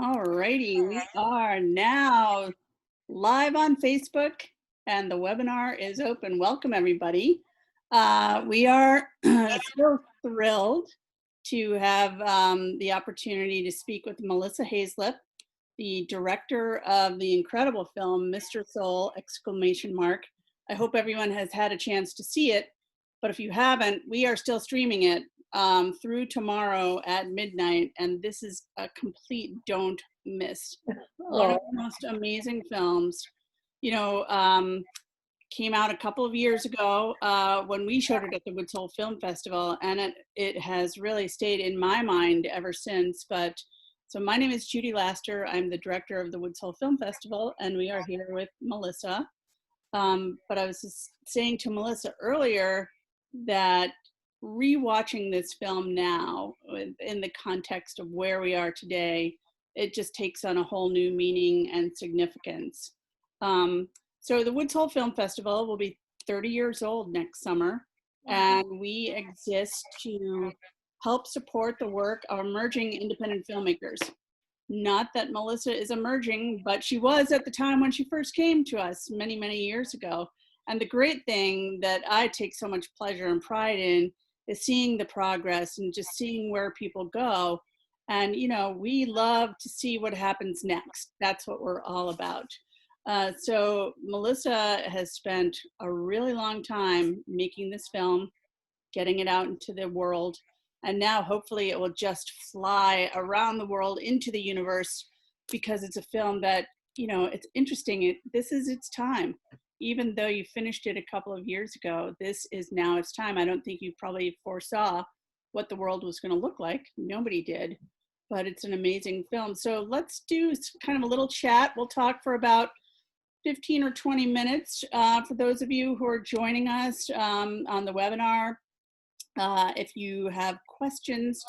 All righty, we are now live on Facebook and the webinar is open. Welcome, everybody. We are so thrilled to have the opportunity to speak with Melissa Haizlip, the director of the incredible film, Mr. Soul, exclamation mark. I hope everyone has had a chance to see it, but if you haven't, we are still streaming it through tomorrow at midnight, and this is a complete don't miss. One of Oh, the most amazing films, you know, came out a couple of years ago when we showed it at the Woods Hole Film Festival, and it has really stayed in my mind ever since. But so my name is Judy Laster. I'm the director of the Woods Hole Film Festival, and we are here with Melissa. But I was just saying to Melissa earlier that rewatching this film now in the context of where we are today, it just takes on a whole new meaning and significance. So the Woods Hole Film Festival will be 30 years old next summer, and we exist to help support the work of emerging independent filmmakers. Not that Melissa is emerging, but she was at the time when she first came to us many, many years ago. And the great thing that I take so much pleasure and pride in is seeing the progress and just seeing where people go. And, you know, we love to see what happens next. That's what we're all about. So Melissa has spent a really long time making this film, getting it out into the world. And now hopefully it will just fly around the world into the universe, because it's a film that, you know, it's interesting. This is its time. Even though you finished it a couple of years ago, this is now its time. I don't think you probably foresaw what the world was going to look like. Nobody did, but it's an amazing film. So let's do kind of a little chat. We'll talk for about 15 or 20 minutes for those of you who are joining us on the webinar. If you have questions,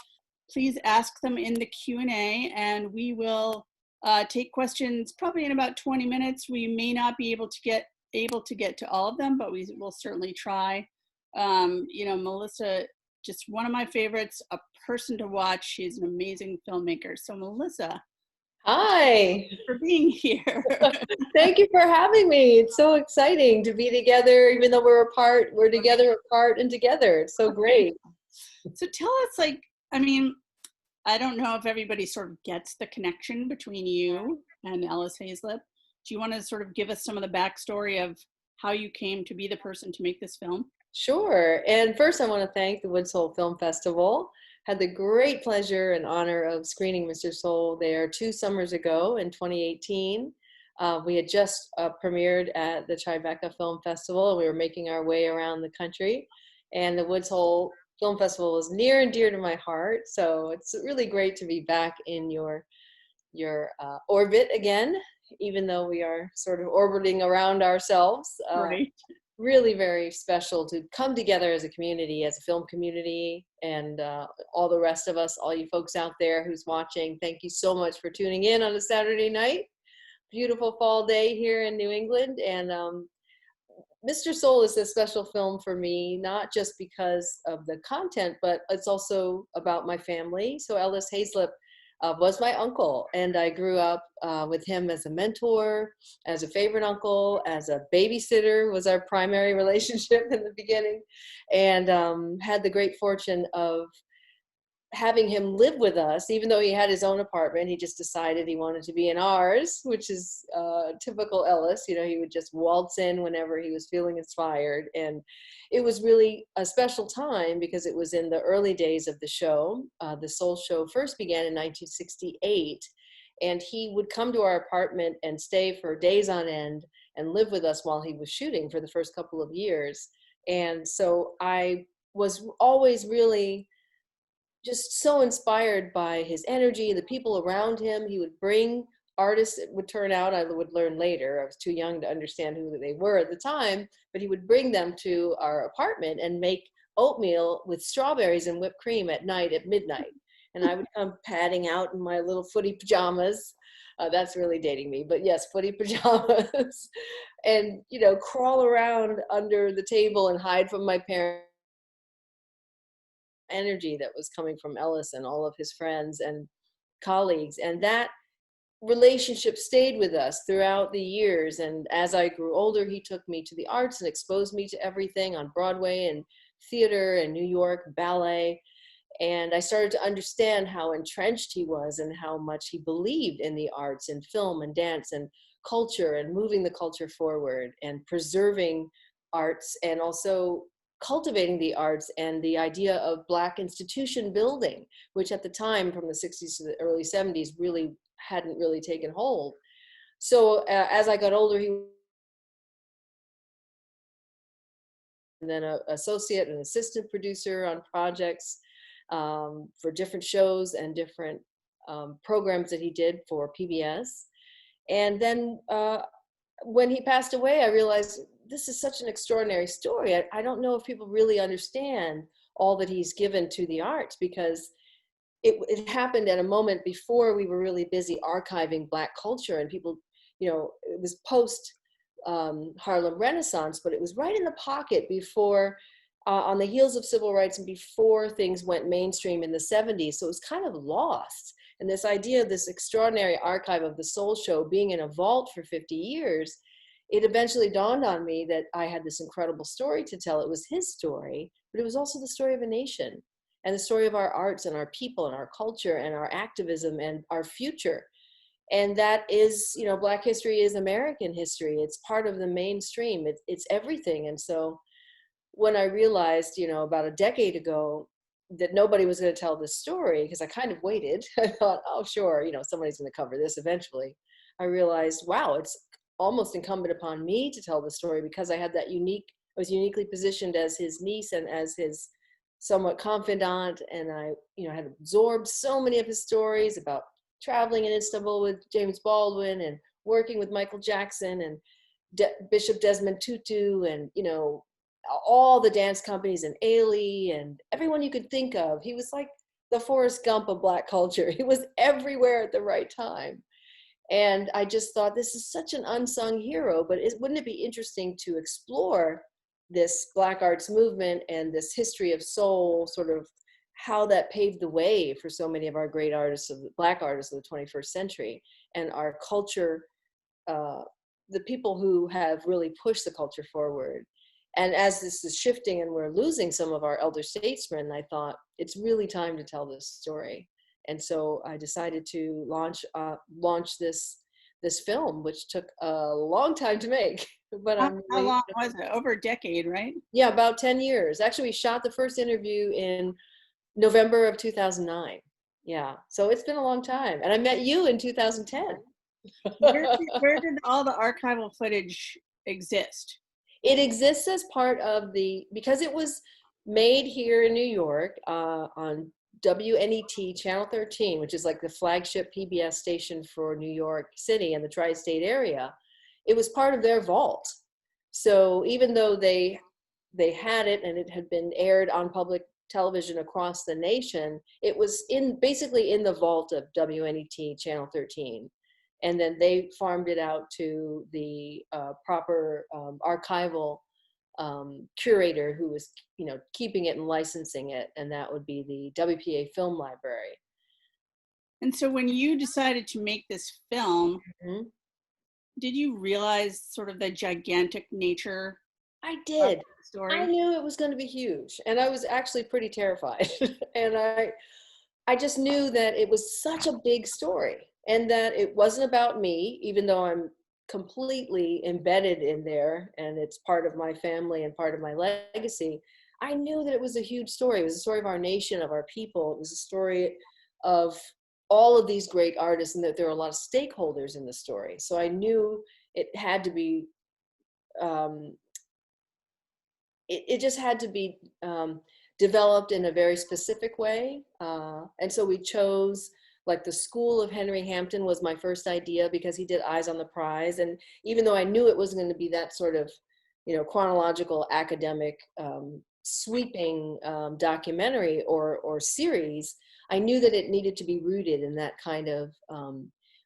please ask them in the Q&A, and we will take questions probably in about 20 minutes. We may not be able to get to all of them, but we will certainly try. You know, Melissa, just one of my favorites, a person to watch. She's an amazing filmmaker. So Melissa, hi. thanks for being here. Thank you for having me. It's so exciting to be together, even though we're apart. We're together, apart, and together. It's so great. So tell us, like, I mean, I don't know if everybody sort of gets the connection between you and Ellis Haizlip. Do you want to sort of give us some of the backstory of how you came to be the person to make this film? Sure. And first, I want to thank the Woods Hole Film Festival. Had the great pleasure and honor of screening Mr. Soul there 2 summers ago in 2018. We had just premiered at the Tribeca Film Festival. We were making our way around the country, and the Woods Hole Film Festival is near and dear to my heart. So it's really great to be back in your orbit again, even though we are sort of orbiting around ourselves. Right. Really very special to come together as a community, as a film community, and all the rest of us, all you folks out there who's watching, thank you so much for tuning in on a Saturday night. Beautiful fall day here in New England, and Mr. Soul is a special film for me, not just because of the content, but it's also about my family. So Ellis Haizlip was my uncle, and I grew up with him as a mentor, as a favorite uncle, as a babysitter was our primary relationship in the beginning, and had the great fortune of having him live with us. Even though he had his own apartment, he just decided he wanted to be in ours, which is typical Ellis. You know, he would just waltz in whenever he was feeling inspired. And it was really a special time because it was in the early days of the show. The Soul Show first began in 1968. And he would come to our apartment and stay for days on end and live with us while he was shooting for the first couple of years. And so I was always really just so inspired by his energy, the people around him. He would bring artists, it would turn out, I would learn later, I was too young to understand who they were at the time, but he would bring them to our apartment and make oatmeal with strawberries and whipped cream at night at midnight. And I would come padding out in my little footy pajamas. That's really dating me, but yes, footy pajamas. And, you know, crawl around under the table and hide from my parents. Energy that was coming from Ellis and all of his friends and colleagues, and that relationship stayed with us throughout the years. And as I grew older, he took me to the arts and exposed me to everything on Broadway and theater and New York ballet. And I started to understand how entrenched he was and how much he believed in the arts and film and dance and culture and moving the culture forward and preserving arts and also cultivating the arts and the idea of Black institution building, which at the time from the 60s to the early 70s really hadn't really taken hold. So as I got older, he and then an associate and assistant producer on projects for different shows and different programs that he did for PBS. And then when he passed away, I realized this is such an extraordinary story. I don't know if people really understand all that he's given to the arts, because it happened at a moment before we were really busy archiving Black culture, and people, you know, it was post Harlem Renaissance, but it was right in the pocket before, on the heels of civil rights and before things went mainstream in the 70s. So it was kind of lost. And this idea of this extraordinary archive of the Soul Show being in a vault for 50 years, it eventually dawned on me that I had this incredible story to tell. It was his story, but it was also the story of a nation and the story of our arts and our people and our culture and our activism and our future. And that is, you know, Black history is American history. It's part of the mainstream. It's everything. And so when I realized, you know, about a decade ago that nobody was going to tell this story, because I kind of waited, I thought, oh, sure, you know, somebody's going to cover this eventually. I realized, wow, it's almost incumbent upon me to tell the story, because I had that I was uniquely positioned as his niece and as his somewhat confidant. And I, you know, had absorbed so many of his stories about traveling in Istanbul with James Baldwin and working with Michael Jackson and Bishop Desmond Tutu and, you know, all the dance companies and Ailey and everyone you could think of. He was like the Forrest Gump of Black culture. He was everywhere at the right time. And I just thought, this is such an unsung hero, but wouldn't it be interesting to explore this Black arts movement and this history of soul, sort of how that paved the way for so many of our great artists, Black artists of the 21st century, and our culture, the people who have really pushed the culture forward. And as this is shifting and we're losing some of our elder statesmen, I thought it's really time to tell this story. And so I decided to launch this film, which took a long time to make. But How long was it? Over a decade, right? Yeah, about 10 years. Actually, we shot the first interview in November of 2009. Yeah, so it's been a long time. And I met you in 2010. Where did all the archival footage exist? It exists as part of because it was made here in New York on WNET Channel 13, which is like the flagship PBS station for New York City and the tri-state area. It was part of their vault. So even though they had it and it had been aired on public television across the nation, it was basically in the vault of WNET Channel 13. And then they farmed it out to the proper archival curator who was, you know, keeping it and licensing it, and that would be the WPA Film Library. And so when you decided to make this film, Mm-hmm. did you realize sort of the gigantic nature? I did. Of the story? I knew it was going to be huge, and I was actually pretty terrified. And I just knew that it was such a big story, and that it wasn't about me, even though I'm completely embedded in there and it's part of my family and part of my legacy. I knew that it was a huge story. It was a story of our nation, of our people. It was a story of all of these great artists, and that there are a lot of stakeholders in the story. So I knew it had to be, it just had to be developed in a very specific way. And so we chose, like, the School of Henry Hampton was my first idea, because he did Eyes on the Prize. And even though I knew it wasn't going to be that sort of, you know, chronological, academic, sweeping documentary or series, I knew that it needed to be rooted in that kind of,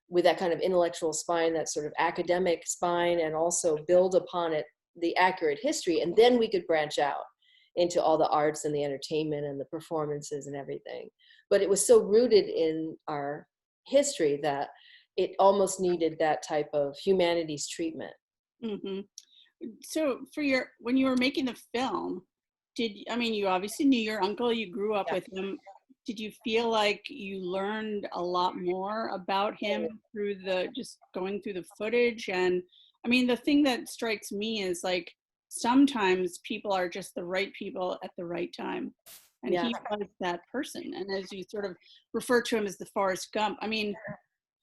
with that kind of intellectual spine, that sort of academic spine, and also build upon it the accurate history. And then we could branch out into all the arts and the entertainment and the performances and everything. But it was so rooted in our history that it almost needed that type of humanities treatment. Hmm. So when you were making the film, I mean, you obviously knew your uncle, you grew up Yeah. with him. Did you feel like you learned a lot more about him through just going through the footage? And I mean, the thing that strikes me is like, sometimes people are just the right people at the right time. And Yeah. he was that person. And as you sort of refer to him as the Forrest Gump, I mean,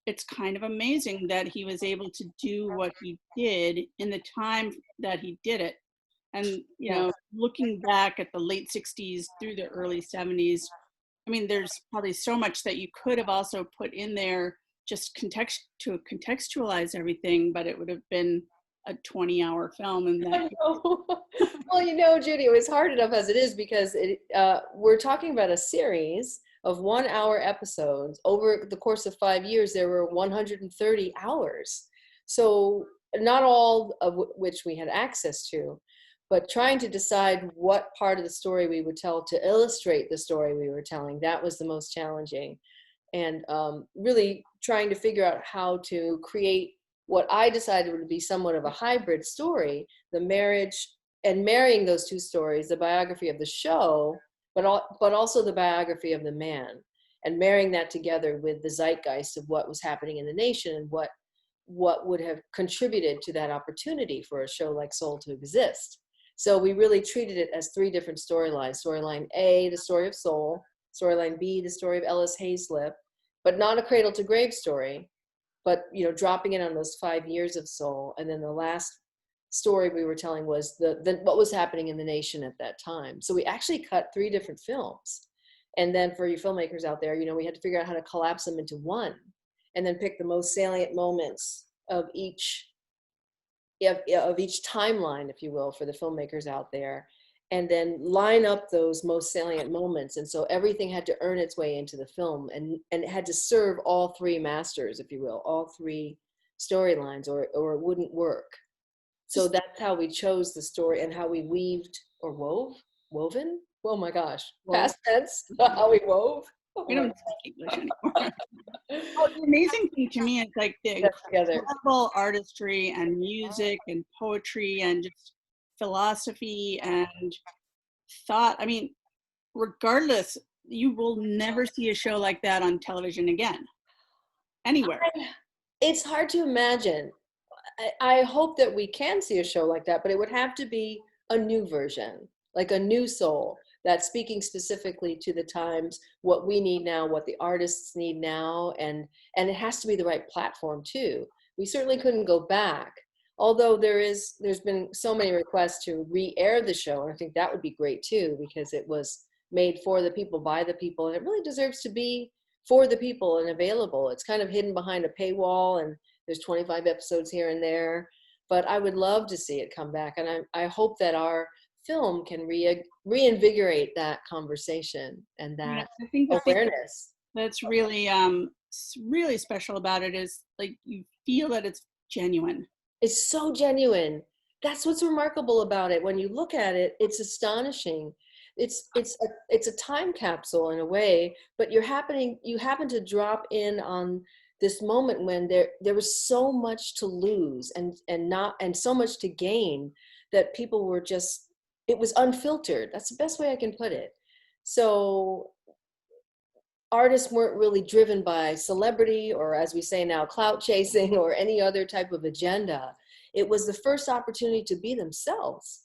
it's kind of amazing that he was able to do what he did in the time that he did it. And, you Yeah. know, looking back at the late 60s through the early 70s, I mean, there's probably so much that you could have also put in there just to contextualize everything, but it would have been a 20-hour film. And that, I know. Well, you know, Judy, it was hard enough as it is because we're talking about a series of 1 hour episodes. Over the course of 5 years, there were 130 hours. So not all of which we had access to, but trying to decide what part of the story we would tell to illustrate the story we were telling, that was the most challenging. And really trying to figure out how to create what I decided would be somewhat of a hybrid story, the marriage and marrying those two stories, the biography of the show, but also the biography of the man, and marrying that together with the zeitgeist of what was happening in the nation and what would have contributed to that opportunity for a show like Soul to exist. So we really treated it as three different storylines. Storyline A, the story of Soul. Storyline B, the story of Ellis Haizlip, but not a cradle to grave story, but, you know, dropping in on those 5 years of Soul. And then the last story we were telling was what was happening in the nation at that time. So we actually cut three different films. And then for you filmmakers out there, you know, we had to figure out how to collapse them into one, and then pick the most salient moments of each timeline, if you will, for the filmmakers out there, and then line up those most salient moments. And so everything had to earn its way into the film, and it had to serve all three masters, if you will, all three storylines, or it wouldn't work. So that's how we chose the story, and how we woven? Oh my gosh, past tense, how we wove. Oh we my don't speak English anymore. Well, the amazing thing to me is like the together. incredible artistry and music and poetry and just philosophy and thought. I mean, regardless, you will never see a show like that on television again, anywhere. It's hard to imagine. I hope that we can see a show like that, but it would have to be a new version, like a new Soul that's speaking specifically to the times, what we need now, what the artists need now, and it has to be the right platform too. We certainly couldn't go back, although there's been so many requests to re-air the show, and I think that would be great too, because it was made for the people, by the people, and it really deserves to be for the people and available. It's kind of hidden behind a paywall, and there's 25 episodes here and there, but I would love to see it come back. And I hope that our film can reinvigorate that conversation and that I think the thing awareness. that's really special about it is like you feel that it's genuine. It's so genuine. That's what's remarkable about it. When you look at it, it's astonishing. It's a time capsule in a way, but you happen to drop in on this moment when there was so much to lose and so much to gain, that people were just, it was unfiltered. That's the best way I can put it. So artists weren't really driven by celebrity, or as we say now, clout chasing, or any other type of agenda. It was the first opportunity to be themselves.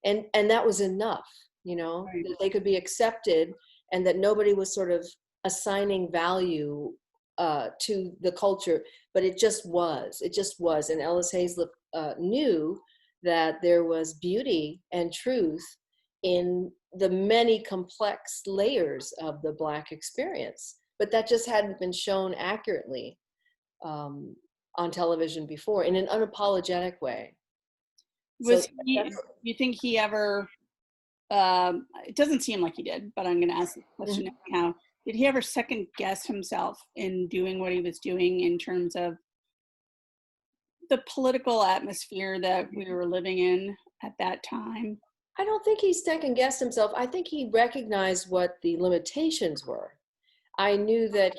And that was enough, you know, Right. that they could be accepted, and that nobody was sort of assigning value to the culture, but it just was. And Ellis Haizlip knew that there was beauty and truth in the many complex layers of the Black experience, but that just hadn't been shown accurately on television before in an unapologetic way. Was you think he ever, it doesn't seem like he did, but I'm going to ask the question anyhow. Did he ever second guess himself in doing what he was doing in terms of the political atmosphere that we were living in at that time? I don't think he second guessed himself. I think he recognized what the limitations were. I knew that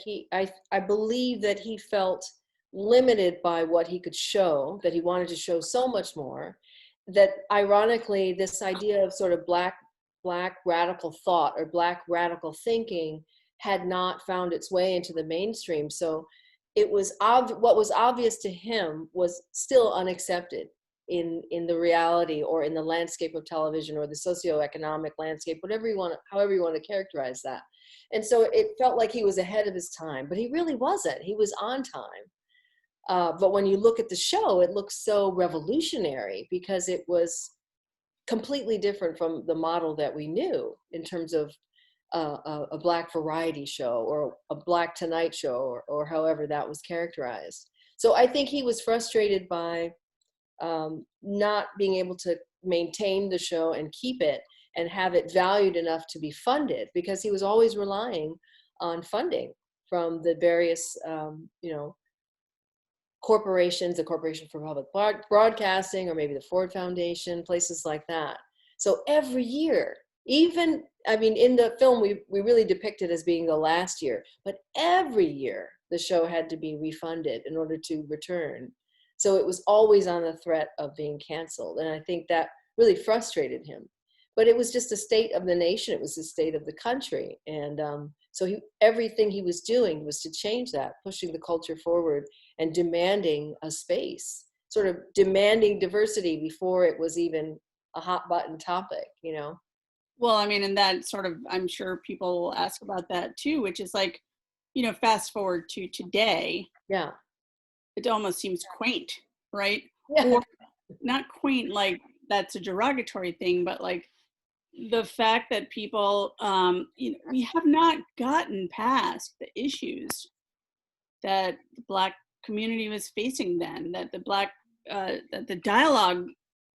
I believe that he felt limited by what he could show, that he wanted to show so much more, that ironically, this idea of sort of black radical thought or black radical thinking had not found its way into the mainstream. So it was what was obvious to him was still unaccepted in the reality or in the landscape of television or the socioeconomic landscape, however you want to characterize that. And so it felt like he was ahead of his time, but he really wasn't. He was on time. But when you look at the show, it looks so revolutionary because it was completely different from the model that we knew in terms of a black variety show or a black Tonight Show or however that was characterized. So I think he was frustrated by not being able to maintain the show and keep it and have it valued enough to be funded, because he was always relying on funding from the various, corporations, the Corporation for Public Broadcasting, or maybe the Ford Foundation, places like that. So every year, in the film, we really depict it as being the last year, but every year the show had to be refunded in order to return. So it was always on the threat of being canceled. And I think that really frustrated him. But it was just a state of the nation. It was the state of the country. And so everything he was doing was to change that, pushing the culture forward and demanding a space, sort of demanding diversity before it was even a hot button topic, Well, and that sort of, I'm sure people will ask about that too, which is like, fast forward to today. Yeah. It almost seems quaint, right? Yeah. Or not quaint like that's a derogatory thing, but like the fact that people, we have not gotten past the issues that the Black community was facing then, that that the dialogue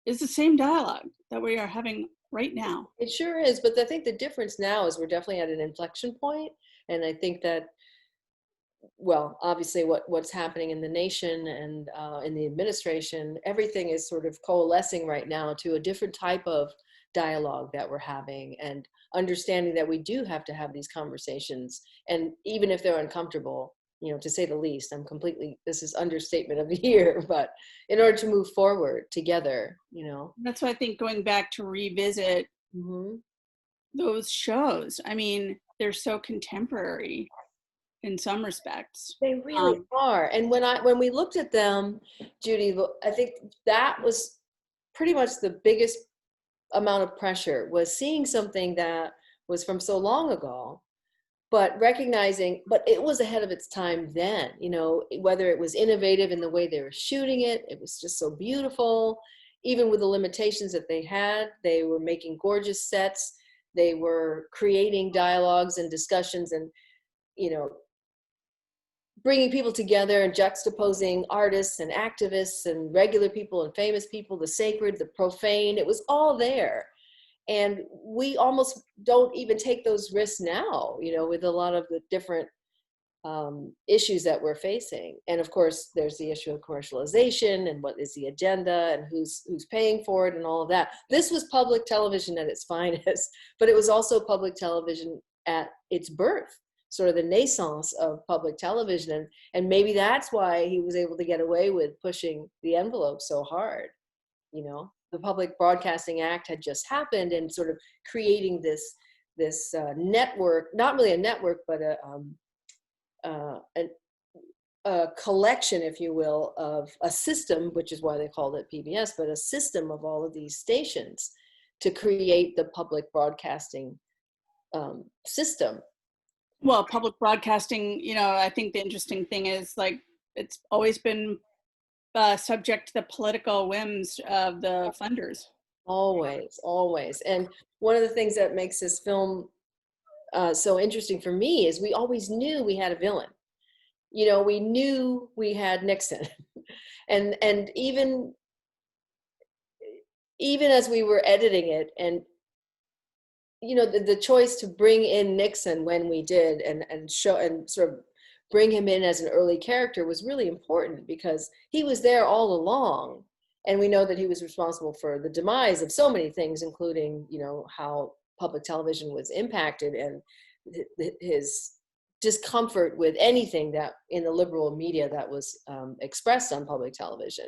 is the same dialogue that we are having right now. It sure is. But I think the difference now is we're definitely at an inflection point. And I think that, well, obviously what's happening in the nation and in the administration, everything is sort of coalescing right now to a different type of dialogue that we're having, and understanding that we do have to have these conversations. And even if they're uncomfortable, to say the least, this is understatement of the year, but in order to move forward together, That's why I think going back to revisit those shows, they're so contemporary in some respects. They really are. And when we looked at them, Judy, I think that was pretty much the biggest amount of pressure, was seeing something that was from so long ago, but recognizing, but it was ahead of its time then, whether it was innovative in the way they were shooting it, it was just so beautiful. Even with the limitations that they had, they were making gorgeous sets. They were creating dialogues and discussions and, bringing people together and juxtaposing artists and activists and regular people and famous people, the sacred, the profane. It was all there. And we almost don't even take those risks now, with a lot of the different issues that we're facing. And of course, there's the issue of commercialization and what is the agenda and who's paying for it and all of that. This was public television at its finest, but it was also public television at its birth, sort of the naissance of public television. And maybe that's why he was able to get away with pushing the envelope so hard. The Public Broadcasting Act had just happened, and sort of creating this network, not really a network, but a collection, if you will, of a system, which is why they called it PBS, but a system of all of these stations to create the public broadcasting system. Well, public broadcasting, I think the interesting thing is, like, it's always been subject to the political whims of the funders. Always. And one of the things that makes this film so interesting for me is we always knew we had a villain. We knew we had Nixon. and even as we were editing it, and the choice to bring in Nixon when we did and show and sort of bring him in as an early character was really important, because he was there all along. And we know that he was responsible for the demise of so many things, including, how public television was impacted and his discomfort with anything that in the liberal media that was expressed on public television.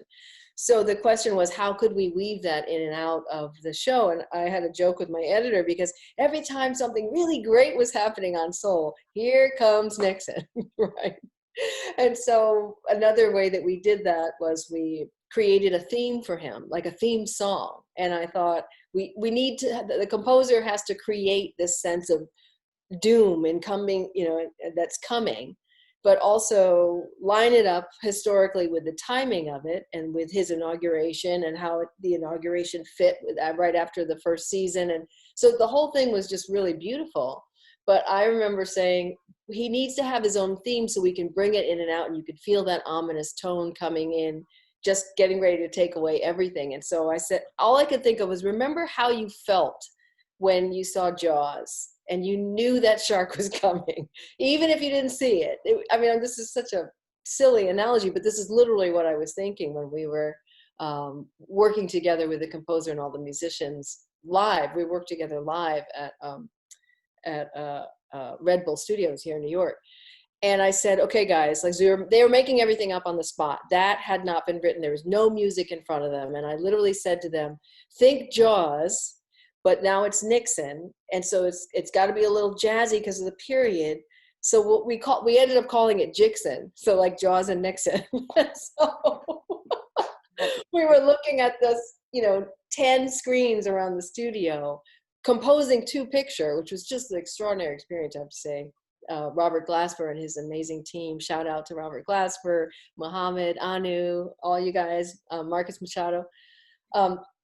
So the question was, how could we weave that in and out of the show? And I had a joke with my editor, because every time something really great was happening on Soul, here comes Nixon, right? And so another way that we did that was we created a theme for him, like a theme song. And I thought we need to, the composer has to create this sense of doom and coming, that's coming, but also line it up historically with the timing of it and with his inauguration and how the inauguration fit with right after the first season. And so the whole thing was just really beautiful. But I remember saying, he needs to have his own theme so we can bring it in and out, and you could feel that ominous tone coming in, just getting ready to take away everything. And so I said, all I could think of was, remember how you felt when you saw Jaws and you knew that shark was coming, even if you didn't see it. I mean, this is such a silly analogy, but this is literally what I was thinking when we were working together with the composer and all the musicians live. We worked together live at Red Bull Studios here in New York. And I said, okay, guys, like they were making everything up on the spot. That had not been written. There was no music in front of them. And I literally said to them, think Jaws, but now it's Nixon. And so it's got to be a little jazzy because of the period. So what we ended up calling it Jixon. So like Jaws and Nixon. So we were looking at this, 10 screens around the studio, composing two picture, which was just an extraordinary experience, I have to say. Robert Glasper and his amazing team. Shout out to Robert Glasper, Mohammed, Anu, all you guys, Marcus Machado.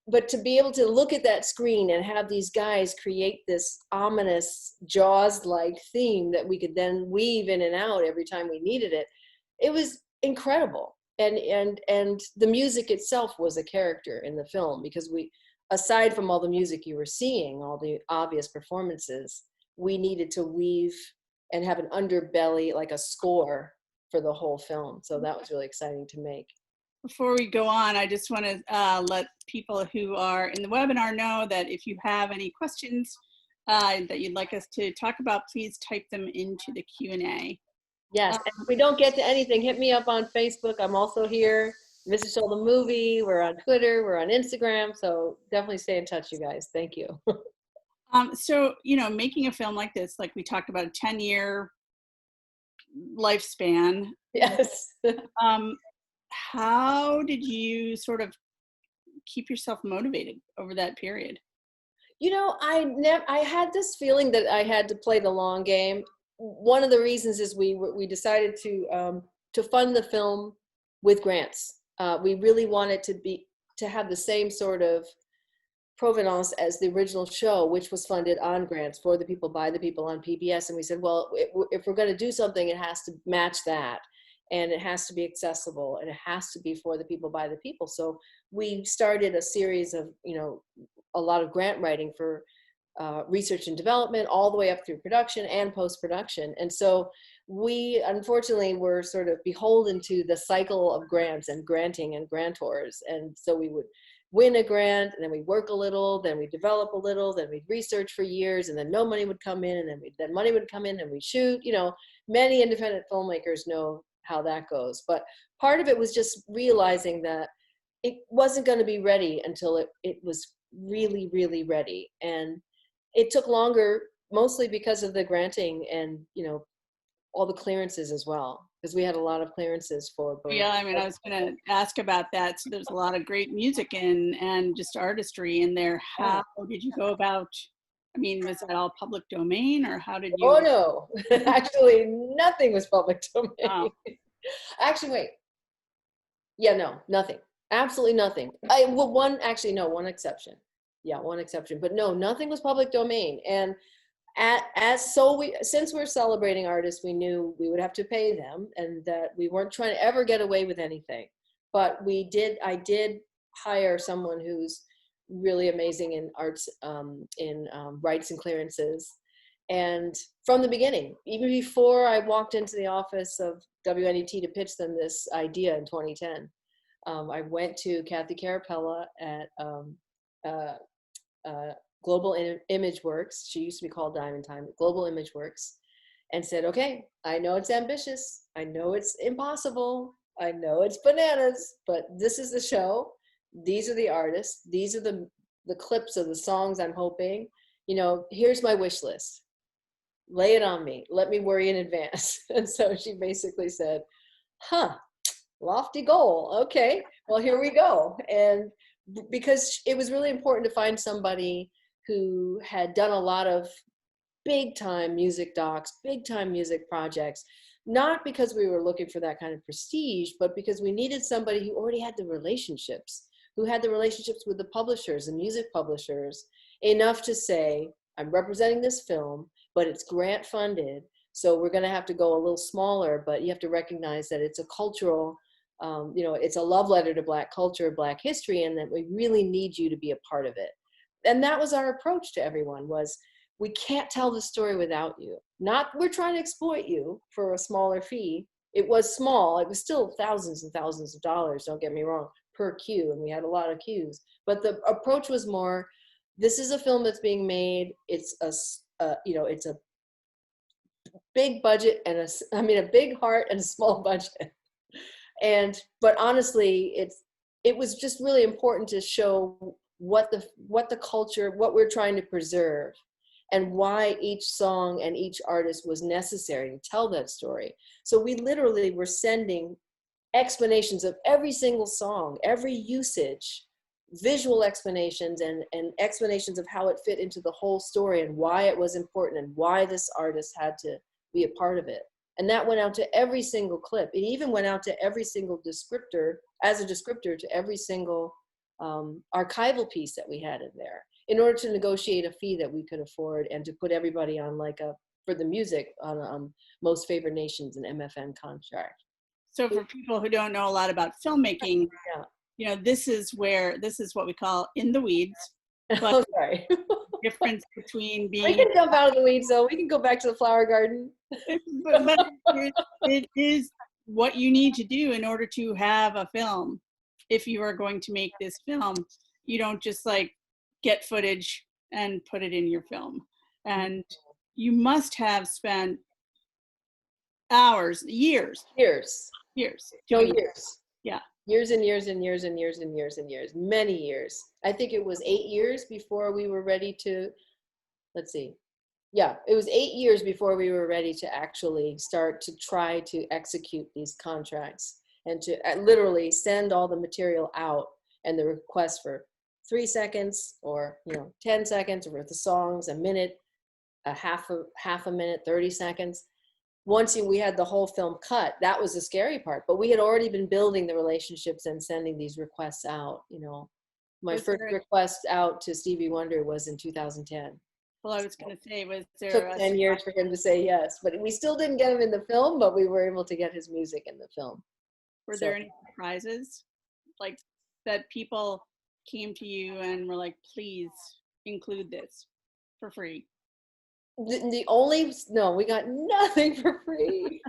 But to be able to look at that screen and have these guys create this ominous Jaws-like theme that we could then weave in and out every time we needed it, it was incredible. And the music itself was a character in the film, because aside from all the music you were seeing, all the obvious performances, we needed to weave and have an underbelly, like a score for the whole film. So that was really exciting to make. Before we go on, I just want to let people who are in the webinar know that if you have any questions that you'd like us to talk about, please type them into the Q&A. Yes, and if we don't get to anything, hit me up on Facebook. I'm also here. Mrs. Show the Movie. We're on Twitter. We're on Instagram. So definitely stay in touch, you guys. Thank you. So, making a film like this, like we talked about, a 10-year lifespan. Yes. How did you sort of keep yourself motivated over that period? I had this feeling that I had to play the long game. One of the reasons is we decided to fund the film with grants. We really wanted to have the same sort of provenance as the original show, which was funded on grants for the people, by the people, on PBS. And we said, well, if we're going to do something, it has to match that. And it has to be accessible, and it has to be for the people, by the people. So we started a series of, a lot of grant writing for research and development, all the way up through production and post-production. And so we, unfortunately, were sort of beholden to the cycle of grants and granting and grantors. And so we would win a grant, and then we'd work a little, then we'd develop a little, then we'd research for years, and then no money would come in, and then money would come in, and we'd shoot. Many independent filmmakers know how that goes. But part of it was just realizing that it wasn't going to be ready until it was really, really ready. And it took longer, mostly because of the granting and, all the clearances as well, because we had a lot of clearances for both. Yeah, I was going to ask about that. So there's a lot of great music and just artistry in there. How did you go about, was that all public domain, or how did you? Oh, no. Actually, nothing was public domain. Oh. Actually, wait. Yeah, no, nothing. Absolutely nothing. One exception. Yeah, one exception. But no, nothing was public domain. And since we're celebrating artists, we knew we would have to pay them, and that we weren't trying to ever get away with anything. But I did hire someone who's really amazing in arts, in rights and clearances. And from the beginning, even before I walked into the office of WNET to pitch them this idea in 2010, I went to Kathy Carapella at Global Image Works. She used to be called Diamond Time, Global Image Works. and said, okay, I know it's ambitious. I know it's impossible. I know it's bananas, but this is the show. These are the artists. These are the clips of the songs I'm hoping. You know, here's my wish list. Lay it on me. Let me worry in advance. And so she basically said, huh, lofty goal. Okay, well, here we go. And because it was really important to find somebody who had done a lot of big time music docs, big time music projects, not because we were looking for that kind of prestige, but because we needed somebody who already had the relationships, who had the relationships with the publishers and music publishers, enough to say, I'm representing this film, but it's grant funded. So we're going to have to go a little smaller, but you have to recognize that it's a cultural, you know, it's a love letter to Black culture, Black history, and that we really need you to be a part of it. And that was our approach to everyone, was we can't tell the story without you. Not we're trying to exploit you for a smaller fee. It was small. It was still thousands and thousands of dollars, don't get me wrong, per queue, and we had a lot of queues. But the approach was more, this is a film that's being made. It's you know, it's a big budget and a big heart and a small budget. But honestly, it was just really important to show what the culture, what we're trying to preserve, and why each song and each artist was necessary to tell that story. So we literally were sending explanations of every single song, every usage, visual explanations, and explanations of how it fit into the whole story and why it was important and why this artist had to be a part of it. And that went out to every single clip. It even went out to every single descriptor, as a descriptor to every single archival piece that we had in there, in order to negotiate a fee that we could afford and to put everybody on for the music on a most favored nations and MFN contract. So for people who don't know a lot about filmmaking, Yeah. you know, this is what we call in the weeds. But Oh, sorry. difference between being, We can jump out of the weeds though. We can go back to the flower garden. but it is what you need to do in order to have a film. If you are going to make this film, you don't just like get footage and put it in your film. And you must have spent hours, years. No, years. Yeah. Years and years and years and years and years and years, many years. I think it was 8 years before we were ready to, let's see. Yeah, it was 8 years before we were ready to actually start to try to execute these contracts and to literally send all the material out, and the request for 3 seconds or 10 seconds, or the songs a minute, a half a minute, 30 seconds. Once we had the whole film cut, that was the scary part. But we had already been building the relationships and sending these requests out. My first request out to Stevie Wonder was in 2010. Well, I was going to say, was there Took 10 years for him to say yes, but we still didn't get him in the film, but we were able to get his music in the film. Were there any surprises, like that people came to you and were like, please include this for free? No, we got nothing for free.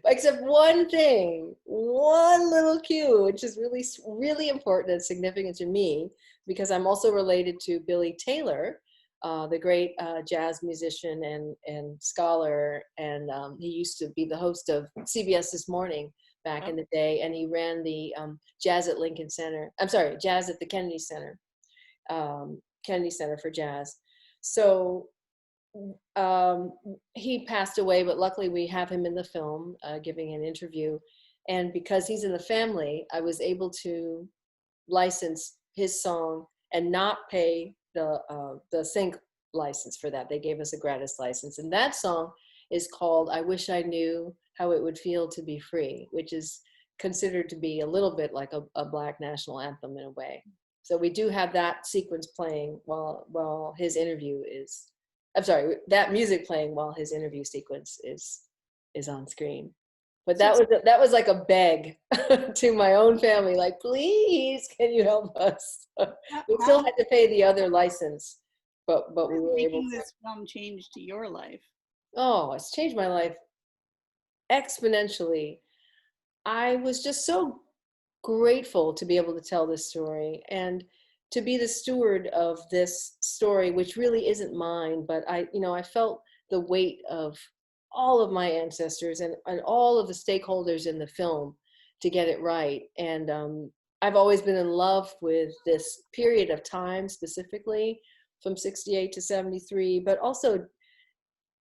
Except one thing, one little cue, which is really, really important and significant to me, because I'm also related to Billy Taylor, the great jazz musician and scholar. And he used to be the host of CBS This Morning back in the day. And he ran the Jazz at Lincoln Center. I'm sorry, Jazz at the Kennedy Center, Kennedy Center for Jazz. So he passed away, but luckily we have him in the film giving an interview. And because he's in the family, I was able to license his song and not pay the sync license for that. They gave us a gratis license. And that song is called I Wish I Knew How It Would Feel to Be Free, which is considered to be a little bit like a Black national anthem in a way. So we do have that sequence playing while his interview is, I'm sorry, that music playing while his interview sequence is on screen. But that was like a beg to my own family, like, please, can you help us? We still had to pay the other license, but we were able to. This film changed your life? Oh, it's changed my life exponentially. I was just so grateful to be able to tell this story and to be the steward of this story, which really isn't mine, but I felt the weight of all of my ancestors and all of the stakeholders in the film to get it right. And I've always been in love with this period of time, specifically from 68 to 73, but also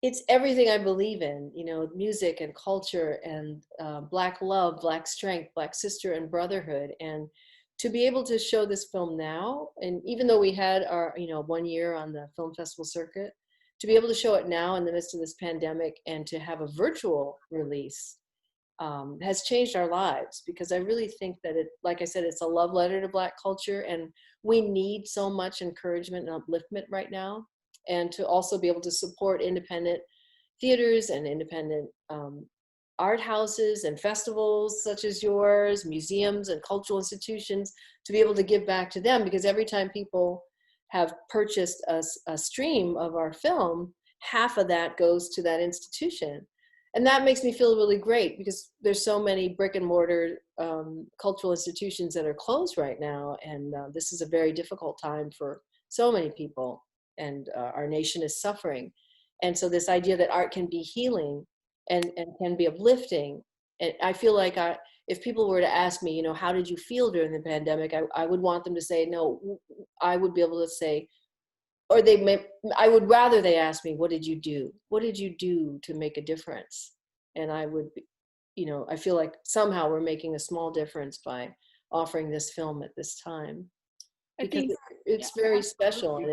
it's everything I believe in, you know, music and culture and Black love, Black strength, Black sister and brotherhood. And to be able to show this film now, and even though we had our, you know, 1 year on the film festival circuit, to be able to show it now in the midst of this pandemic and to have a virtual release has changed our lives, because I really think that it, like I said, it's a love letter to Black culture, and we need so much encouragement and upliftment right now. And to also be able to support independent theaters and independent art houses and festivals such as yours, museums and cultural institutions, to be able to give back to them, because every time people have purchased a stream of our film, half of that goes to that institution. And that makes me feel really great, because there's so many brick and mortar cultural institutions that are closed right now. And this is a very difficult time for so many people, and our nation is suffering. And so this idea that art can be healing and can be uplifting. And I feel like if people were to ask me, you know, how did you feel during the pandemic? I would want them to say, no, I would be able to say, or I would rather they ask me, what did you do? What did you do to make a difference? And I would, you know, I feel like somehow we're making a small difference by offering this film at this time, because it's very special, and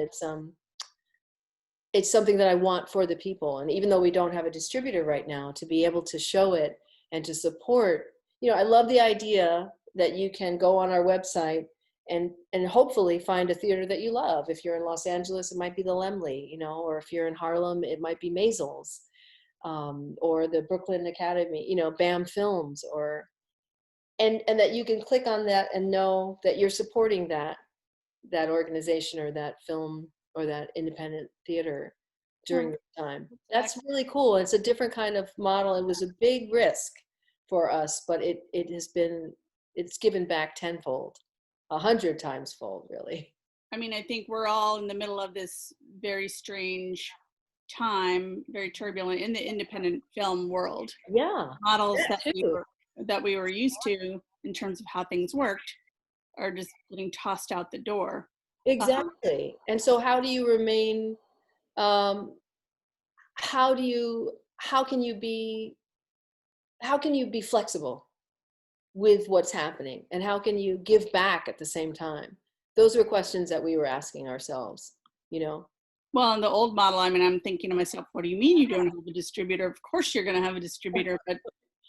it's something that I want for the people. And even though we don't have a distributor right now, to be able to show it and to support, you know, I love the idea that you can go on our website and hopefully find a theater that you love. If you're in Los Angeles, it might be the Laemmle, you know, or if you're in Harlem, it might be Maisels, or the Brooklyn Academy, you know, BAM Films, and that you can click on that and know that you're supporting that organization or that film or that independent theater during this time. That's really cool. It's a different kind of model. It was a big risk for us, but it's given back tenfold. 100 times fold, really. I mean, I think we're all in the middle of this very strange time, very turbulent in the independent film world. Yeah. Models that we were used to in terms of how things worked are just getting tossed out the door. Exactly. And so how do you remain, how can you be flexible with what's happening, and how can you give back at the same time? Those were questions that we were asking ourselves, you know. Well, in the old model, I mean, I'm thinking to myself, what do you mean you don't have a distributor? Of course you're going to have a distributor, but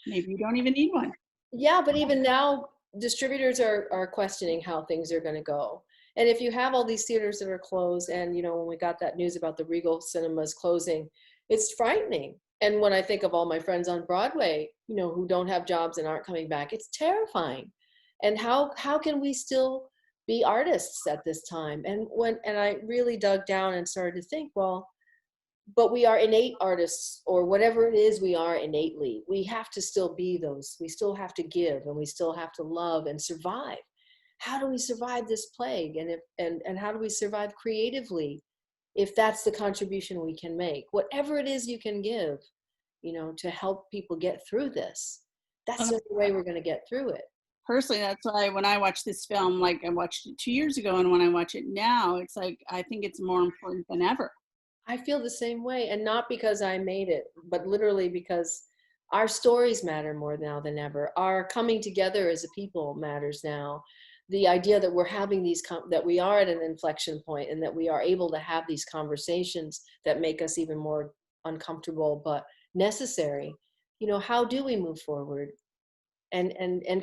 maybe you don't even need one. Yeah, but even now, distributors are questioning how things are going to go. And if you have all these theaters that are closed, and, you know, when we got that news about the Regal cinemas closing, it's frightening. And when I think of all my friends on Broadway, you know, who don't have jobs and aren't coming back, it's terrifying. And how can we still be artists at this time? And I really dug down and started to think, well, but we are innate artists, or whatever it is we are innately. We have to still be those. We still have to give, and we still have to love and survive. How do we survive this plague? And how do we survive creatively, if that's the contribution we can make? Whatever it is you can give, you know, to help people get through this. That's the only way we're going to get through it. Personally, that's why when I watch this film, like I watched it 2 years ago, and when I watch it now, it's like, I think it's more important than ever. I feel the same way, and not because I made it, but literally because our stories matter more now than ever. Our coming together as a people matters now. The idea that we're having that we are at an inflection point, and that we are able to have these conversations that make us even more uncomfortable, but necessary. You know, how do we move forward? And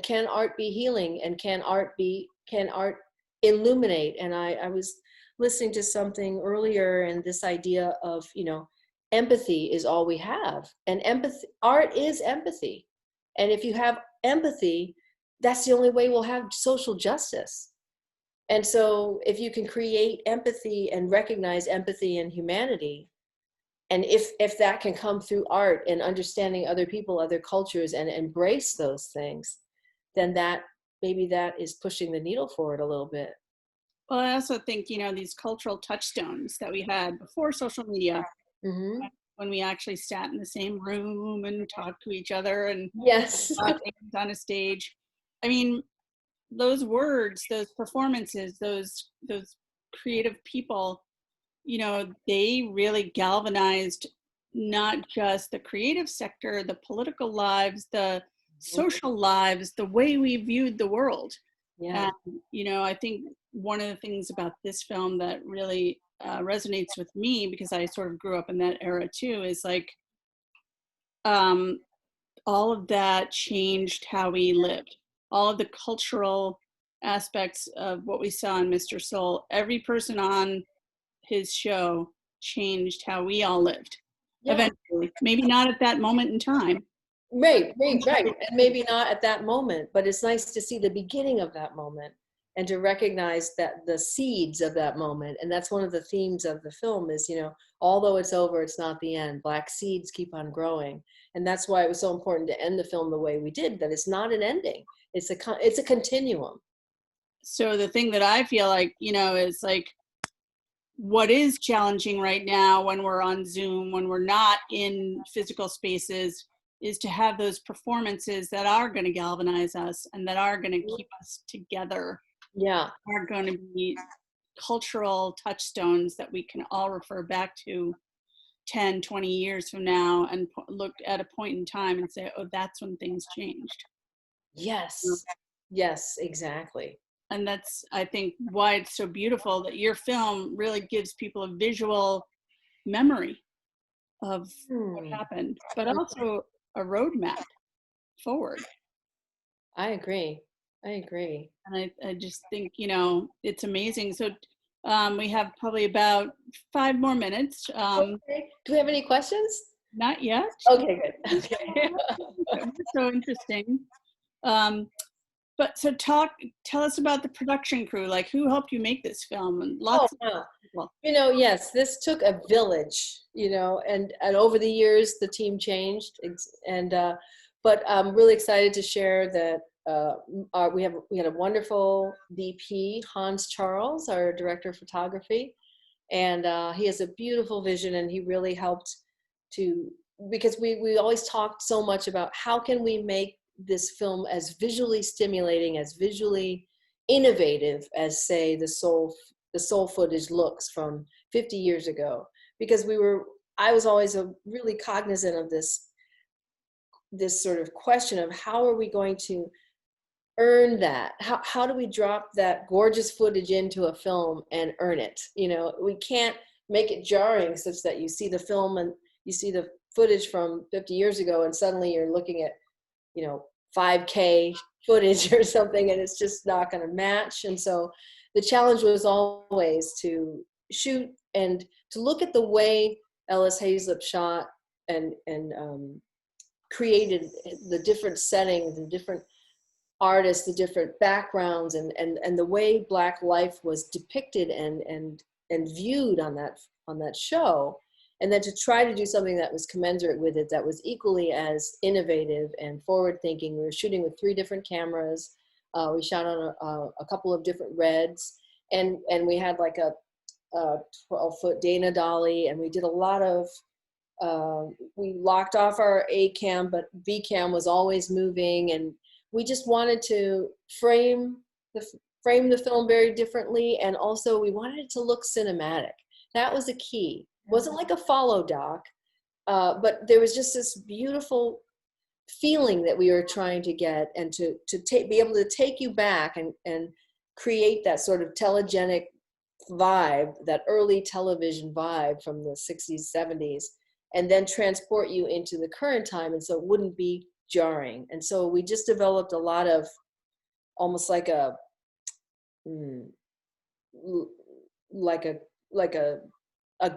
can art be healing? And can art illuminate? And I was listening to something earlier, and this idea of, you know, empathy is all we have. And art is empathy. And if you have empathy, that's the only way we'll have social justice. And so if you can create empathy and recognize empathy and humanity, and if that can come through art and understanding other people, other cultures, and embrace those things, then maybe that is pushing the needle forward a little bit. Well, I also think, you know, these cultural touchstones that we had before social media, Mm-hmm. when we actually sat in the same room and talked to each other and Yes. things on a stage. I mean, those words, those performances, those creative people, you know, they really galvanized not just the creative sector, the political lives, the social lives, the way we viewed the world. Yeah. And, you know, I think one of the things about this film that really resonates with me, because I sort of grew up in that era too, is like um, all of that changed how we lived. All of the cultural aspects of what we saw in Mr. Soul, every person on his show changed how we all lived. Yeah. Eventually, maybe not at that moment in time. Right. And maybe not at that moment, but it's nice to see the beginning of that moment and to recognize that the seeds of that moment. And that's one of the themes of the film is, you know, although it's over, it's not the end. Black seeds keep on growing. And that's why it was so important to end the film the way we did, that it's not an ending. It's a continuum. So the thing that I feel like, you know, is like what is challenging right now when we're on Zoom, when we're not in physical spaces, is to have those performances that are going to galvanize us and that are going to keep us together, Yeah. are going to be cultural touchstones that we can all refer back to 10, 20 years from now and look at a point in time and say, oh, that's when things changed. Yes. Yes, exactly. And that's, I think, why it's so beautiful that your film really gives people a visual memory of what happened, but also a roadmap forward. I agree. I agree. And I just think, you know, it's amazing. So we have probably about 5 more minutes. Okay. Do we have any questions? Not yet. Okay, good. Okay. So interesting. But so tell us about the production crew. Like, who helped you make this film? And Oh, lots of wow. people. You know, yes, this took a village, you know, and over the years the team changed, and but I'm really excited to share that we had a wonderful DP, Hans Charles, our director of photography, and he has a beautiful vision, and he really helped to, because we always talked so much about how can we make this film as visually stimulating, as visually innovative as, say, the soul footage looks from 50 years ago, because I was always really cognizant of this sort of question of how are we going to earn that? How do we drop that gorgeous footage into a film and earn it? You know, we can't make it jarring such that you see the film and you see the footage from 50 years ago and suddenly you're looking at, you know, 5K footage or something, and it's just not going to match. And so the challenge was always to shoot and to look at the way Ellis Haizlip shot and created the different settings, the different artists, the different backgrounds, and the way Black life was depicted and viewed on that show, and then to try to do something that was commensurate with it, that was equally as innovative and forward-thinking. We were shooting with 3 different cameras. We shot on a couple of different reds, and we had like a 12-foot Dana dolly, and we did a lot of we locked off our A cam, but B cam was always moving, and we just wanted to frame the film very differently, and also we wanted it to look cinematic. That was the key. It wasn't like a follow doc, but there was just this beautiful feeling that we were trying to get, and to be able to take you back and create that sort of telegenic vibe, that early television vibe from the 60s, 70s, and then transport you into the current time, and so it wouldn't be jarring. And so we just developed a lot of almost like a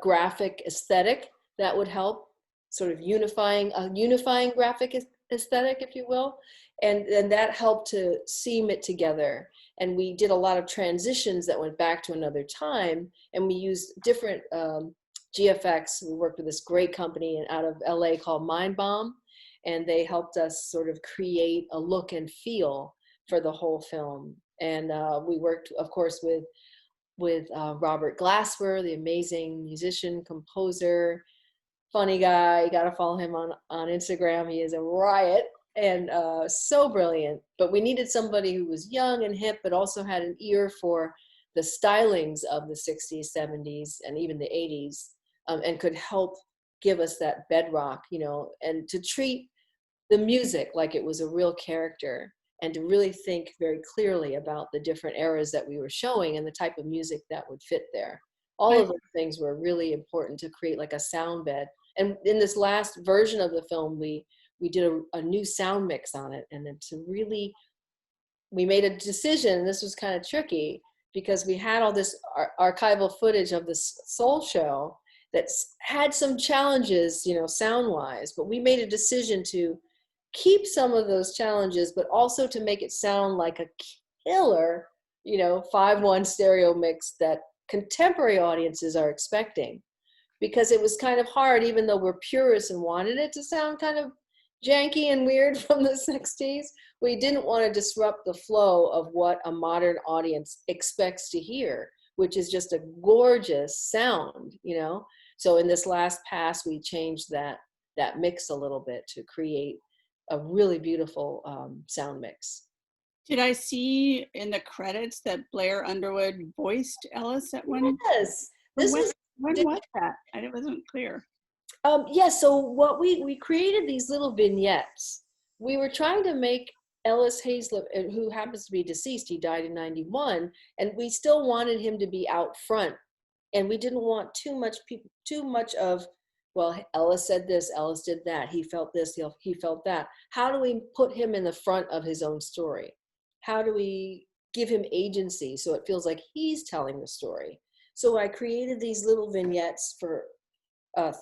graphic aesthetic that would help, sort of unifying graphic aesthetic, if you will, and that helped to seam it together. And we did a lot of transitions that went back to another time, and we used different GFX. We worked with this great company out of LA called Mind Bomb, and they helped us sort of create a look and feel for the whole film. And we worked, of course, with Robert Glasper, the amazing musician, composer, funny guy. You got to follow him on Instagram. He is a riot and so brilliant. But we needed somebody who was young and hip, but also had an ear for the stylings of the 60s, 70s, and even the 80s, and could help give us that bedrock, and to treat the music like it was a real character, and to really think very clearly about the different eras that we were showing and the type of music that would fit there. All of those things were really important to create like a sound bed. And in this last version of the film, we did a new sound mix on it. And then we made a decision. This was kind of tricky because we had all this archival footage of this Soul show that had some challenges, sound-wise, but we made a decision to keep some of those challenges, but also to make it sound like a killer, 5-1 stereo mix that contemporary audiences are expecting. Because it was kind of hard, even though we're purists and wanted it to sound kind of janky and weird from the 60s, we didn't want to disrupt the flow of what a modern audience expects to hear, which is just a gorgeous sound, So in this last pass, we changed that mix a little bit to create a really beautiful sound mix. Did I see in the credits that Blair Underwood voiced Ellis at one? Yes. When was that? It wasn't clear. So what we created these little vignettes. We were trying to make Ellis Haizlip, who happens to be deceased, he died in 91, and we still wanted him to be out front. And we didn't want too much of, well, Ellis said this, Ellis did that, he felt this, he felt that. How do we put him in the front of his own story? How do we give him agency so it feels like he's telling the story? So I created these little vignettes for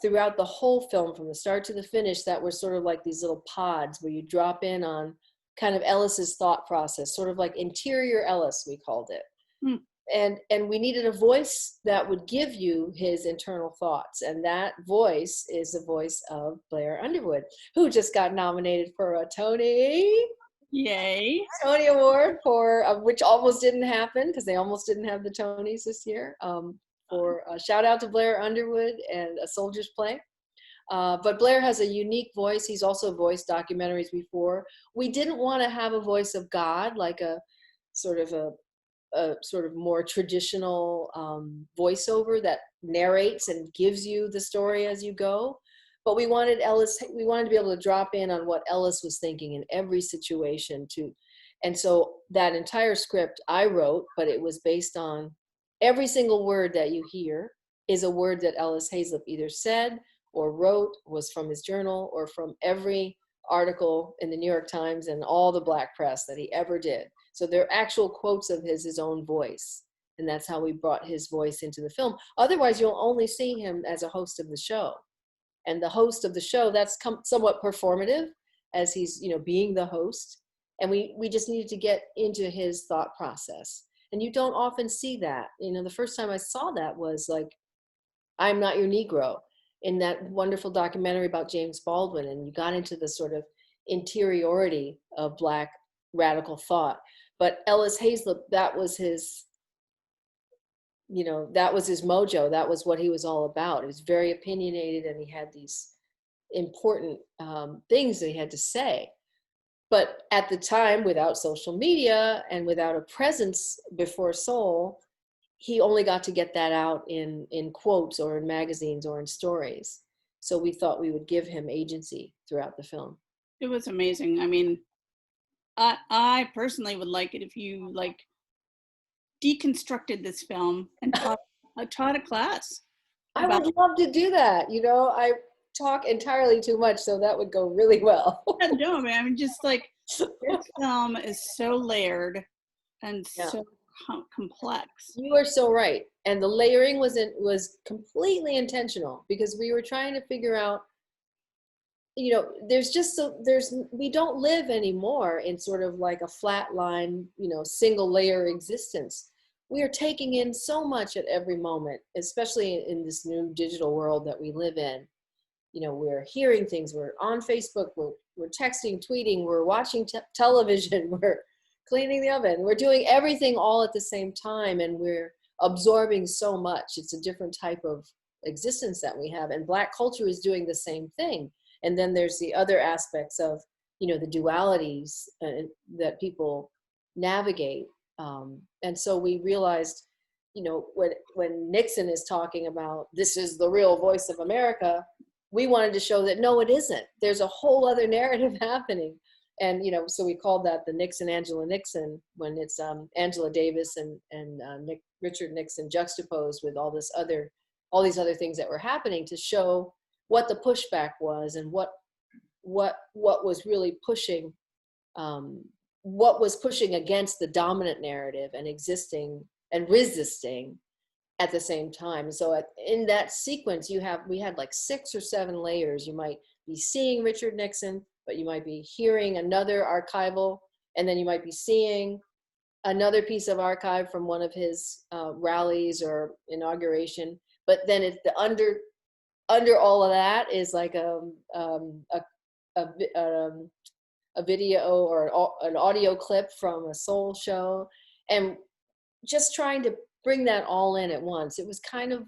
throughout the whole film, from the start to the finish, that were sort of like these little pods where you drop in on kind of Ellis's thought process, sort of like interior Ellis, we called it. Hmm. And we needed a voice that would give you his internal thoughts. And that voice is the voice of Blair Underwood, who just got nominated for a Tony. Yay. Tony Award for, which almost didn't happen because they almost didn't have the Tonys this year. For a shout out to Blair Underwood and A Soldier's Play. But Blair has a unique voice. He's also voiced documentaries before. We didn't want to have a voice of God, like a sort of more traditional voiceover that narrates and gives you the story as you go. But we wanted to be able to drop in on what Ellis was thinking in every situation too. And so that entire script I wrote, but it was based on every single word that you hear is a word that Ellis Haizlip either said or wrote, was from his journal, or from every article in the New York Times and all the black press that he ever did. So they're actual quotes of his own voice. And that's how we brought his voice into the film. Otherwise, you'll only see him as a host of the show. And the host of the show, that's somewhat performative, as he's, being the host. And we just needed to get into his thought process. And you don't often see that. The first time I saw that was like, I'm Not Your Negro, in that wonderful documentary about James Baldwin. And you got into the sort of interiority of Black radical thought. But Ellis Haizlip, that was his mojo. That was what he was all about. He was very opinionated, and he had these important things that he had to say. But at the time, without social media and without a presence before Soul, he only got to get that out in quotes or in magazines or in stories. So we thought we would give him agency throughout the film. It was amazing. I mean, I personally would like it if you deconstructed this film and taught a class. I would love to do that. I talk entirely too much, so that would go really well. No, man, I mean, just like this film is so layered and so complex. You are so right. And the layering was completely intentional, because we were trying to figure out, we don't live anymore in sort of like a flat line, single layer existence. We are taking in so much at every moment, especially in this new digital world that we live in. We're hearing things, we're on Facebook, we're texting, tweeting, we're watching television, we're cleaning the oven, we're doing everything all at the same time, and we're absorbing so much. It's a different type of existence that we have. And Black culture is doing the same thing. And then there's the other aspects of, the dualities that people navigate. And so we realized, when Nixon is talking about this is the real voice of America, we wanted to show that no, it isn't. There's a whole other narrative happening. And, so we called that the Angela Nixon, when it's Angela Davis and Richard Nixon juxtaposed with all these other things that were happening, to show what the pushback was and what was really pushing, what was pushing against the dominant narrative and existing and resisting at the same time. So in that sequence, we had like 6 or 7 layers. You might be seeing Richard Nixon, but you might be hearing another archival, and then you might be seeing another piece of archive from one of his rallies or inauguration. But then under all of that is like a video or an audio clip from a soul show, and just trying to bring that all in at once. It was kind of,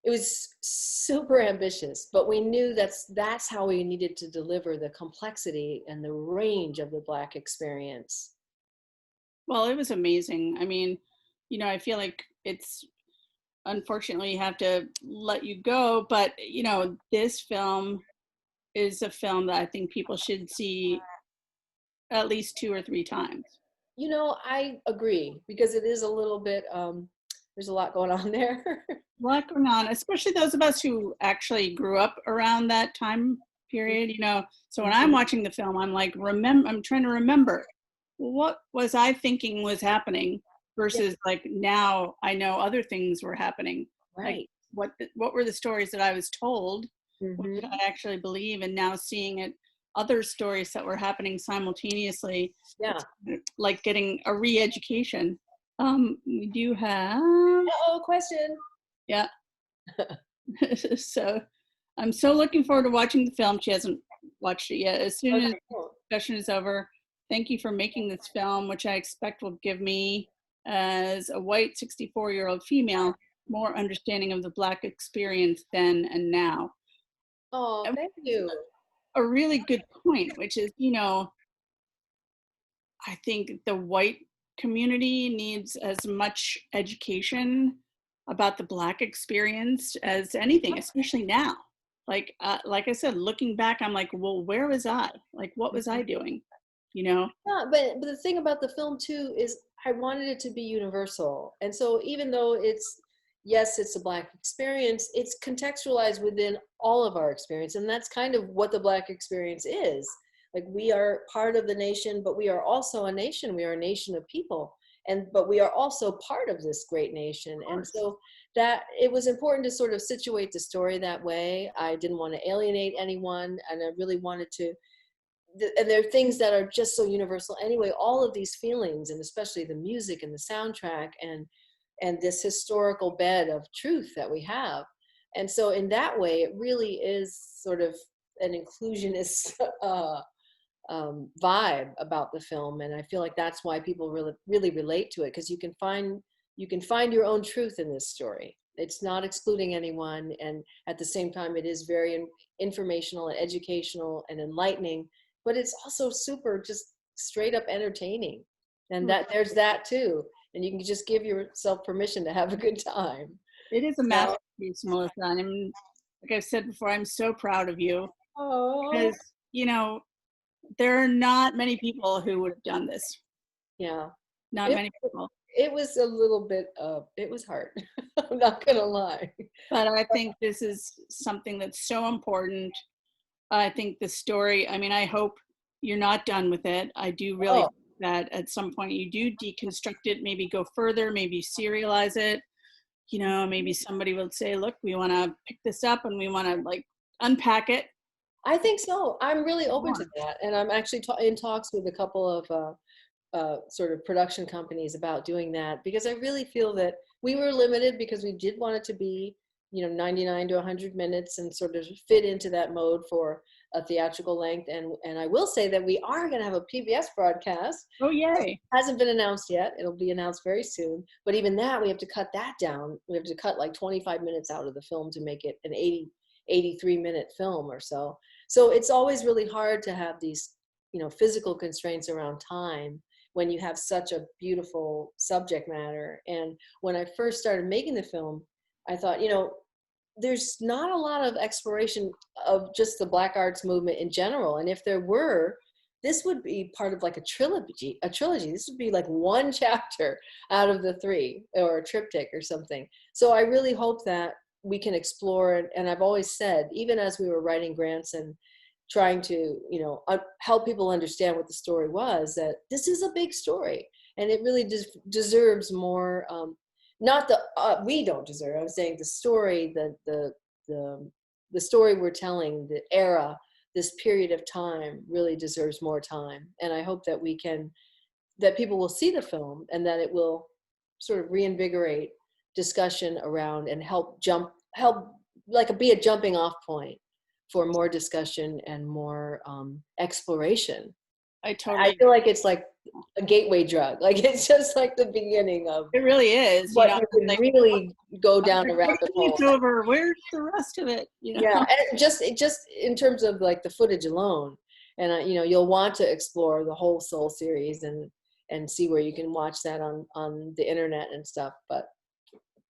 it was super ambitious, but we knew that's how we needed to deliver the complexity and the range of the Black experience. Well, it was amazing. I mean, I feel like it's, unfortunately, have to let you go, but this film is a film that I think people should see at least 2 or 3 times. I agree, because it is a little bit, there's a lot going on there. A lot going on, especially those of us who actually grew up around that time period, So when I'm watching the film, I'm like, I'm trying to remember, what was I thinking was happening versus like now I know other things were happening. Right. Like what were the stories that I was told? What did I actually believe? And now seeing it, other stories that were happening simultaneously. Yeah. Like getting a re-education. We do have. Question. Yeah. So I'm so looking forward to watching the film. She hasn't watched it yet. As soon as the discussion is over, thank you for making this film, which I expect will give me, as a white 64-year-old female, more understanding of the Black experience then and now. Oh, thank you. A really good point, which is, I think the white community needs as much education about the Black experience as anything, especially now. Like I said, looking back, I'm like, well, where was I? Like, what was I doing? Yeah, but the thing about the film too is I wanted it to be universal. And so even though it's a Black experience, it's contextualized within all of our experience. And that's kind of what the Black experience is. Like, we are part of the nation, but we are also a nation. We are a nation of people. But we are also part of this great nation. And so that it was important to sort of situate the story that way. I didn't want to alienate anyone. And I really wanted to, and there are things that are just so universal anyway, all of these feelings, and especially the music and the soundtrack and this historical bed of truth that we have. And so in that way, it really is sort of an inclusionist vibe about the film. And I feel like that's why people really, really relate to it, because you can find your own truth in this story. It's not excluding anyone. And at the same time, it is very informational and educational and enlightening, but it's also super just straight up entertaining. And that there's that too. And you can just give yourself permission to have a good time. It is a masterpiece, Melissa. And like I've said before, I'm so proud of you. Oh. Because, there are not many people who would have done this. Yeah. Not many people. It was a little bit, it was hard. I'm not going to lie. But I think this is something that's so important. I think the story, I hope you're not done with it. I do really think that at some point you do deconstruct it, maybe go further, maybe serialize it. Maybe somebody will say, look, we want to pick this up and we want to like unpack it. I think so. I'm really open to that. And I'm actually in talks with a couple of sort of production companies about doing that, because I really feel that we were limited because we did want it to be, 99 to 100 minutes and sort of fit into that mode for a theatrical length. And I will say that we are going to have a PBS broadcast. Oh, yay. Hasn't been announced yet. It'll be announced very soon. But even that, we have to cut that down. We have to cut like 25 minutes out of the film to make it an 83-minute film or so. So it's always really hard to have these, physical constraints around time when you have such a beautiful subject matter. And when I first started making the film, I thought, there's not a lot of exploration of just the Black arts movement in general. And if there were, this would be part of like a trilogy. This would be like one chapter out of the 3, or a triptych or something. So I really hope that we can explore, and I've always said, even as we were writing grants and trying to, help people understand what the story was, that this is a big story and it really deserves more. Not the we don't deserve. I was saying the story, the story we're telling, the era, this period of time really deserves more time. And I hope that people will see the film and that it will sort of reinvigorate discussion around and help like be a jumping off point for more discussion and more exploration. I feel like it's like a gateway drug. Like it's just like the beginning of. It really is. What you can really go down a rabbit hole. It's over. Where's the rest of it? Yeah, and just in terms of like the footage alone, and you'll want to explore the whole Soul series and see where you can watch that on the internet and stuff. But.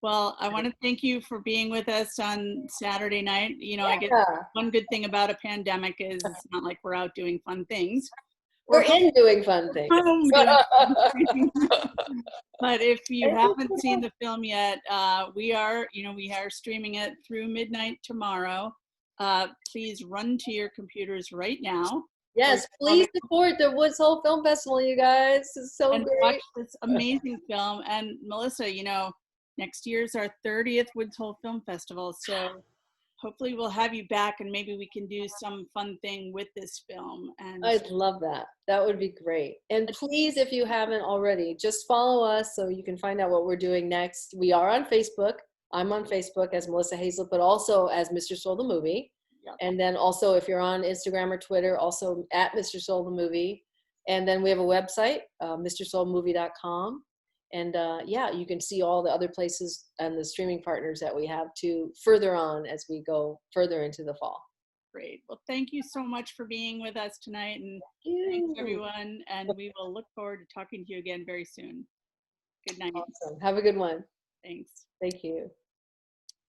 Well, I want to thank you for being with us on Saturday night. I guess one good thing about a pandemic is it's not like we're out doing fun things. We're in doing fun things. But if you haven't seen the film yet, we are streaming it through midnight tomorrow. Please run to your computers right now. Yes, please support the Woods Hole Film Festival, you guys. It's so great. Watch this amazing film. And Melissa, next year's our 30th Woods Hole Film Festival, so hopefully we'll have you back and maybe we can do some fun thing with this film. And I'd love that. That would be great. And please, if you haven't already, just follow us so you can find out what we're doing next. We are on Facebook. I'm on Facebook as Melissa Haizlip, but also as Mr. Soul the Movie. Yep. And then also if you're on Instagram or Twitter, also at Mr. Soul the Movie. And then we have a website, mrsoulmovie.com. And you can see all the other places and the streaming partners that we have to further on as we go further into the fall. Great. Well, thank you so much for being with us tonight. And thanks, everyone. And we will look forward to talking to you again very soon. Good night. Awesome. Have a good one. Thanks. Thank you.